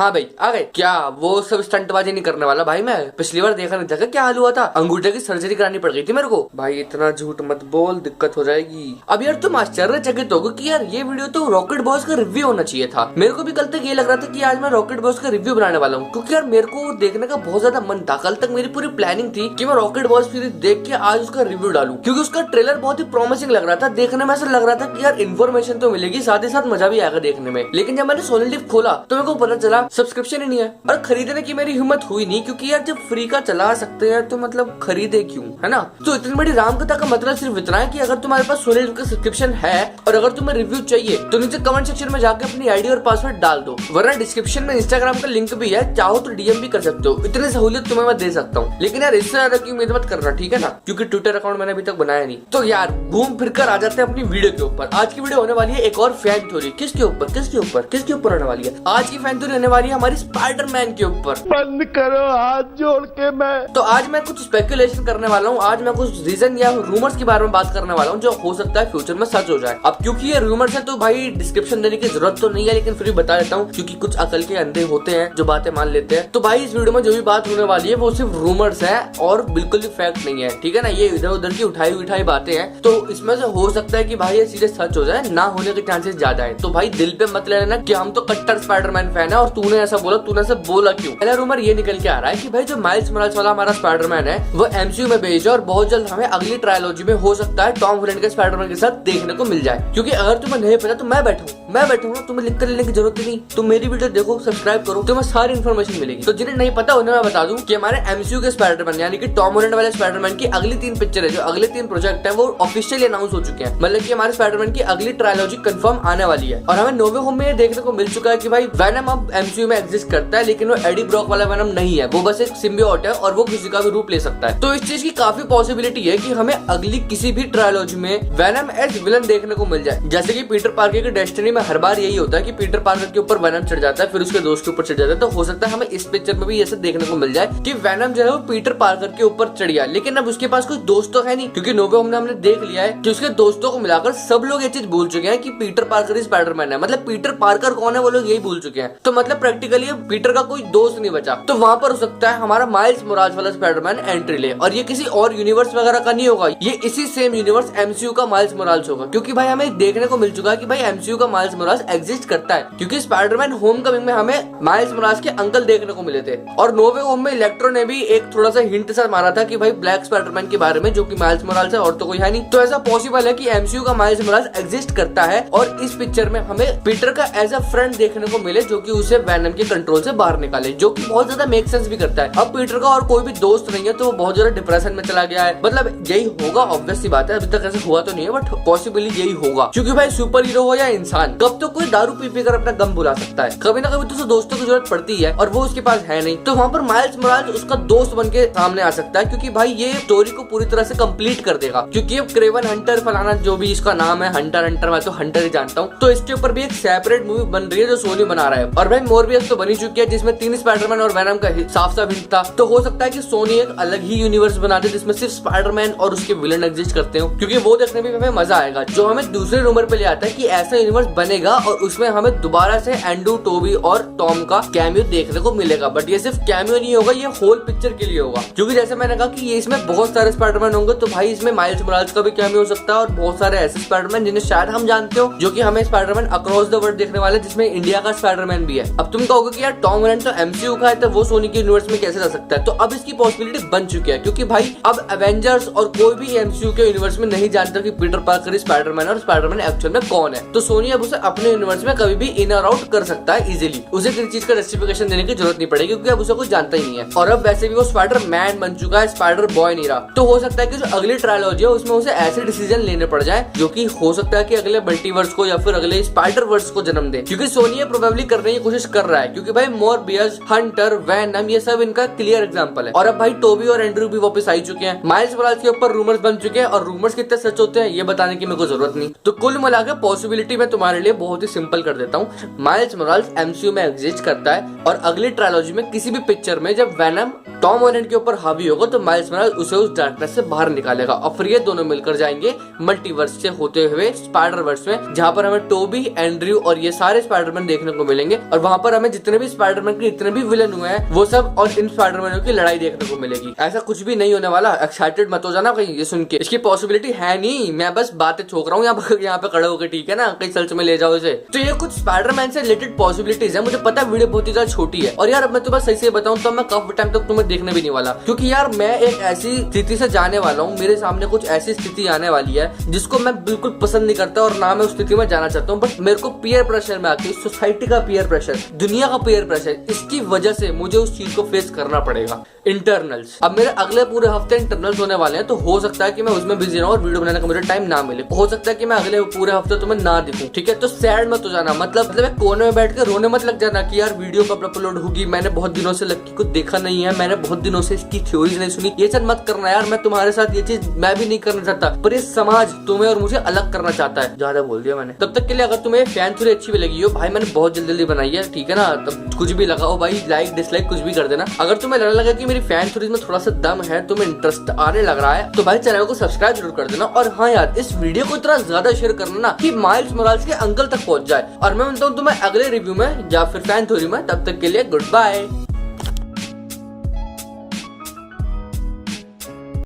हाँ भाई आ गए। क्या वो सब स्टंटबाजी नहीं करने वाला भाई, मैं पिछली बार देखा नहीं था क्या हाल हुआ था, अंगूठे की सर्जरी करानी पड़ गई थी मेरे को। भाई इतना झूठ मत बोल, दिक्कत हो जाएगी। अब यार तुम आश्चर्यचकित होगे कि यार ये वीडियो तो रॉकेट बॉस का रिव्यू होना चाहिए था। मेरे को भी कल तक ये लग रहा था कि आज मैं रॉकेट बॉस का रिव्यू बनाने वाला हूँ, क्योंकि यार मेरे को देखने का बहुत ज्यादा मन था। कल तक मेरी पूरी प्लानिंग थी कि मैं रॉकेट बॉस सीरीज देख के आज उसका रिव्यू डालूं, क्योंकि उसका ट्रेलर बहुत ही प्रॉमिसिंग लग रहा था। देखने में ऐसा लग रहा था कि यार इन्फॉर्मेशन तो मिलेगी, साथ ही साथ मजा भी आएगा देखने में। लेकिन जब मैंने सोनी लिव खोला तो मेरे को पता चला सब्सक्रिप्शन ही नहीं है, और खरीदने की मेरी हिम्मत हुई नहीं, क्योंकि यार जब फ्री का चला सकते हैं तो मतलब खरीदे क्यों, है ना। तो इतनी बड़ी राम कथा का मतलब सिर्फ इतना है कि अगर तुम्हारे पास सोनी लिव का सब्सक्रिप्शन है और अगर तुम्हें रिव्यू चाहिए तो नीचे कमेंट सेक्शन में जाकर अपनी आईडी और पासवर्ड डाल दो, वरना डिस्क्रिप्शन में इंस्टाग्राम का लिंक भी है, चाहो तो डीएम भी कर सकते हो। इतनी सहूलियत तुम्हें मैं दे सकता हूँ, लेकिन यार इससे ज्यादा की उम्मीद मत करना, ठीक है ना, क्योंकि ट्विटर अकाउंट मैंने अभी तक बनाया नहीं। तो यार घूम फिर कर आ जाते हैं अपनी वीडियो के ऊपर। आज की वीडियो होने वाली है एक और फैन थ्योरी। किसके ऊपर किसके ऊपर किसके ऊपर होने वाली है आज की फैन थ्योरी? होने वाली है हमारी स्पाइडरमैन के ऊपर। बंद करो हाथ जोड़ के। मैं तो आज मैं कुछ स्पेकुलेशन करने वाला हूँ, आज मैं कुछ रीजन या रूमर्स के बारे में बात करने वाला हूँ जो हो सकता है फ्यूचर में सच हो जाए। अब क्योंकि ये रूमर्स है तो भाई डिस्क्रिप्शन देने की जरूरत तो नहीं है, लेकिन फिर भी बता देता हूँ, क्योंकि कुछ अकल के अंधे होते हैं जो बातें मान लेते हैं। तो भाई इस वीडियो में जो भी बात होने वाली है वो सिर्फ रूमर्स है और बिल्कुल भी फैक्ट नहीं है, ठीक है ना। ये इधर उधर की उठाई उठाई बातें हैं, तो इसमें से हो सकता है कि भाई ये सीधे सच हो जाए, ना होने के चांसेस ज्यादा है। तो भाई दिल पे मत ले लेना कि हम तो कट्टर स्पाइडरमैन फैन है और तूने ऐसा बोला, तूने ऐसा बोला क्यों। पहला रूमर ये निकल के आ रहा है कि भाई जो माइल्स मोरालेस वाला हमारा स्पाइडरमैन है वो एमसीयू में भेज और बहुत जल्द हमें अगली ट्रायलॉजी में हो सकता है टॉम हॉलैंड के स्पाइडरमैन के साथ देखने को मिल जाए। क्योंकि अगर तुम्हें नहीं पता तो मैं बैठूंगा, तुम्हें लिख कर लेने की जरूरत ही नहीं। तुम मेरी वीडियो देखो, सब्सक्राइब करो, तुम्हें सारी इन्फॉर्मेशन मिलेगी। तो जिन्हें नहीं पता उन्हें मैं बता दूं कि हमारे एमसीयू के स्पाइडरमैन यानी कि टॉम हॉलैंड वाले स्पाइडरमैन की अगली 3 पिक्चर है, जो अगले 3 प्रोजेक्ट है वो ऑफिशियली अनाउंस हो चुके हैं। मतलब कि हमारे स्पाइडरमैन की अगली ट्रायलॉजी कंफर्म आने वाली है। और हमें नो वे होम में देखने को मिल चुका है कि भाई वेनम अब एमसीयू में एग्जिस्ट करता है, लेकिन वो एडी ब्रॉक वाला वेनम नहीं है, वो बस एक सिम्बियोट है और वो किसी का भी रूप ले सकता है। तो इस चीज की काफी पॉसिबिलिटी है कि हमें अगली किसी भी ट्रायलॉजी में वेनम एज विलन देखने को मिल जाए। जैसे कि पीटर पार्कर की डेस्टिनी में हर बार यही होता है कि पीटर पार्कर के ऊपर वेनम चढ़ जाता है, फिर उसके दोस्त के ऊपर चढ़ जाता है। तो हो सकता है हमें इस पिक्चर में भी ऐसा देखने को मिल जाए कि वेनम जो है वो पीटर पार्कर के ऊपर चढ़ गया, लेकिन अब उसके पास कोई दोस्त तो है नहीं, क्योंकि नो वे होम में हमने देख लिया है कि उसके दोस्तों को मिलाकर सब लोग ये चीज भूल चुके हैं कि पीटर पार्कर ही स्पाइडरमैन है। मतलब पीटर पार्कर कौन है वो लोग यही भूल चुके हैं। तो मतलब प्रैक्टिकली पीटर का कोई दोस्त नहीं बचा। तो वहां पर हो सकता है हमारा माइल्स मोरालेस वाला स्पाइडरमैन एंट्री ले, और ये किसी और यूनिवर्स वगैरह का नहीं होगा, ये इसी सेम यूनिवर्स एमसीयू का माइल्स मोरालेस होगा। क्योंकि भाई हमें देखने को मिल चुका है कि भाई एमसीयू का माइल्स मोरालेस एग्जिस्ट करता है, क्योंकि स्पाइडरमैन होमकमिंग में हमें माइल्स मोरालेस के अंकल देखने को मिले थे, और नो वे होम में इलेक्ट्रो ने भी एक थोड़ा सा हिंट सा मारा था कि भाई ब्लैक स्पाइडरमैन के बारे में, जो कि माइल्स मोरालेस है और तो कोई है नहीं। तो ऐसा पॉसिबल है कि एमसीयू का माइल्स मोरालेस एग्जिस्ट करता है और इस पिक्चर में हमें पीटर का एज अ फ्रेंड देखने को मिले, जो कि उसे वेनम के कंट्रोल से बाहर निकाले, जो कि बहुत ज्यादा मेक सेंस भी करता है। अब पीटर का और कोई भी दोस्त नहीं है तो वो बहुत ज्यादा डिप्रेशन में चला गया है। मतलब यही होगा, ऑब्वियस सी बात है, अभी तक ऐसा हुआ तो नहीं है बट पॉसिबली यही होगा, क्योंकि भाई सुपर हीरो हो या इंसान, कब तो कोई दारू पी कर अपना गम भुला सकता है, कभी ना कभी तो उसे दोस्तों की जरूरत पड़ती है, और वो उसके पास है नहीं। तो वहाँ पर माइल्स मोरालेस उसका दोस्त बन के सामने आ सकता है, क्योंकि भाई ये स्टोरी को पूरी तरह से कंप्लीट कर देगा। क्योंकि अब क्रेवन हंटर फलाना जो भी इसका नाम है, हंटर मैं तो हंटर ही जानता हूँ, तो इसके ऊपर भी एक सेपरेट मूवी बन रही है जो सोनी बना रहा है। और भाई मोरबियस तो बनी चुकी है जिसमें 3 स्पाइडरमैन और वेनम का साफ साफ हिंट था। तो हो सकता है कि सोनी एक अलग ही यूनिवर्स बना दे जिसमें सिर्फ स्पाइडरमैन और उसके विलन एग्जिस्ट करते हो, क्योंकि वो देखने में हमें मजा आएगा। जो हमें दूसरे नंबर पे ले आता है कि ऐसा यूनिवर्स बनेगा और उसमें हमें दोबारा से एंड्रू, टोबी और टॉम का कैमियो देखने को मिलेगा। बट ये सिर्फ कैमियो नहीं होगा, ये होल पिक्चर के लिए होगा, क्योंकि जैसे मैंने कहा कि ये इसमें बहुत सारे स्पाइडरमैन होंगे, तो भाई इसमें माइल्स मोरालेस का भी कैमियो हो सकता है और बहुत सारे ऐसे स्पाइडरमैन जिन्हें शायद हम जानते हो, जो कि हमें स्पाइडरमैन अक्रॉस द वर्ल्ड देखने वाले, जिसमें इंडिया का स्पाइडरमैन भी है। अब तुम कहोगे कि यार टॉम हॉलैंड तो एमसीयू का है, तो वो सोनी के यूनिवर्स में कैसे रह सकता है? तो अब इसकी पॉसिबिलिटी बन चुकी है, क्योंकि भाई अब एवेंजर्स और कोई भी एमसीयू के यूनिवर्स में नहीं जानता कि पीटर पार्कर स्पाइडरमैन और स्पाइडरमैन एक्चुअल में कौन है। तो सोनी अब उसे अपने यूनिवर्स में कभी भी इन और आउट कर सकता है इजीली, उसे किसी चीज का जस्टिफिकेशन देने की जरूरत नहीं पड़ेगी, क्योंकि अब उसे कुछ जानता ही नहीं है। और अब वैसे भी वो स्पाइडरमैन बन चुका है, स्पाइडर बॉय नहीं रहा। तो हो सकता है कि जो अगली ट्रायलॉजी है उसमें उसे ऐसे डिसीजन लेने पड़ जाए जो कि हो सकता है कि अगले मल्टीवर्स को या फिर अगले स्पाइडर वर्स को जन्म दे, क्योंकि सोनी प्रोबेबली करने की कोशिश कर रहा है, क्योंकि भाई मोरबियस, हंटर, वेनम ये सब इनका क्लियर एग्जांपल है। और अब भाई टोबी और एंड्रू भी वापस आ चुके हैं, माइल्स मोरालेस के ऊपर रूमर्स बन चुके हैं, और रूमर्स कितने सच होते हैं ये बताने की मेरे को जरूरत नहीं। तो कुल मिलाकर पॉसिबिलिटी मैं तुम्हारे लिए बहुत ही सिंपल कर देता हूँ। माइल्स मोरालेस एमसीयू में एग्जिस्ट करता है और अगली ट्रायलॉजी में किसी भी पिक्चर में जब वेनम टॉम हॉलैंड के ऊपर हावी होगा तो माइल्स मोरालेस उसे उस डार्कनेस से बाहर निकालेगा और फिर ये दोनों मिलकर जाएंगे मल्टीवर्स से होते हुए स्पाइडर वर्स में, जहाँ पर हमें टोबी, एंड्रयू और ये सारे स्पाइडरमैन देखने को मिलेंगे और वहाँ पर हमें जितने भी स्पाइडरमैन के जितने भी विलन हुए हैं वो सब और इन स्पाइडरमैनों की लड़ाई देखने को मिलेगी। ऐसा कुछ भी नहीं होने वाला, एक्साइटेड मत हो जाना कहीं ये सुन के, इसकी पॉसिबिलिटी है नहीं, मैं बस बातें ठोक रहा हूँ यहाँ पे खड़े होकर, ठीक है ना, कहीं सच में ले जाओ इसे। तो ये कुछ स्पाइडरमैन से रिलेटेड पॉसिबिलिटीज है, मुझे पता है वीडियो बहुत ही ज्यादा छोटी है और यार अब मैं तुम्हें सही से बताऊं तो मैं काफी टाइम तक तुम्हें देखने भी नहीं वाला, क्योंकि यार मैं एक ऐसी स्थिति से जाने वाला हूँ, मेरे सामने कुछ ऐसी स्थिति आने वाली है जिसको मैं बिल्कुल पसंद नहीं करता और ना मैं उस स्थिति में जाना चाहता हूँ, बट मेरे को पीयर प्रेशर में आके सोसाइटी का पीयर प्रेशर, दुनिया का पीयर प्रेशर, इसकी वजह से मुझे उस चीज को फेस करना पड़ेगा। इंटरनल्स, अब मेरे अगले पूरे हफ्ते इंटरनल्स होने वाले हैं, तो हो सकता है कि मैं उसमें बिजी रहूं और वीडियो बनाने का मुझे टाइम ना मिले, हो सकता है कि मैं अगले पूरे हफ्ते तुम्हें ना दिखूं, ठीक है। तो सैड मत हो जाना, मतलब एक कोने में बैठ कर रोने मत लग जाना कि यार वीडियो कब अपलोड होगी, मैंने बहुत दिनों से लक्की को देखा नहीं है, मैंने बहुत दिनों से इसकी थ्योरीज नहीं सुनी, ये सब मत करना यार। मैं तुम्हारे साथ ये चीज मैं भी नहीं करना चाहता, पर ये समाज तुम्हें और मुझे अलग करना चाहता है। ज्यादा बोल दिया मैंने। तब तक के लिए अगर तुम्हें फैन थ्योरी अच्छी भी लगी हो, भाई मैंने बहुत जल्दी बनाई है, ठीक है ना, तब कुछ भी लगाओ भाई, लाइक डिसलाइक कुछ भी कर देना। अगर तुम्हें लगने लगा कि मेरी फैन थ्योरीज में थोड़ा सा दम है, तुम्हें इंटरेस्ट आने लग रहा है, तो भाई चैनल को सब्सक्राइब जरूर कर देना। और हाँ यार, इस वीडियो को इतना ज्यादा शेयर करना ना कि माइल्स मोरालेस के अंकल तक पहुंच जाए। और मैं मिलता हूँ तुम्हें अगले रिव्यू में या फिर फैन थ्योरी में, तब तक के लिए गुड बाय।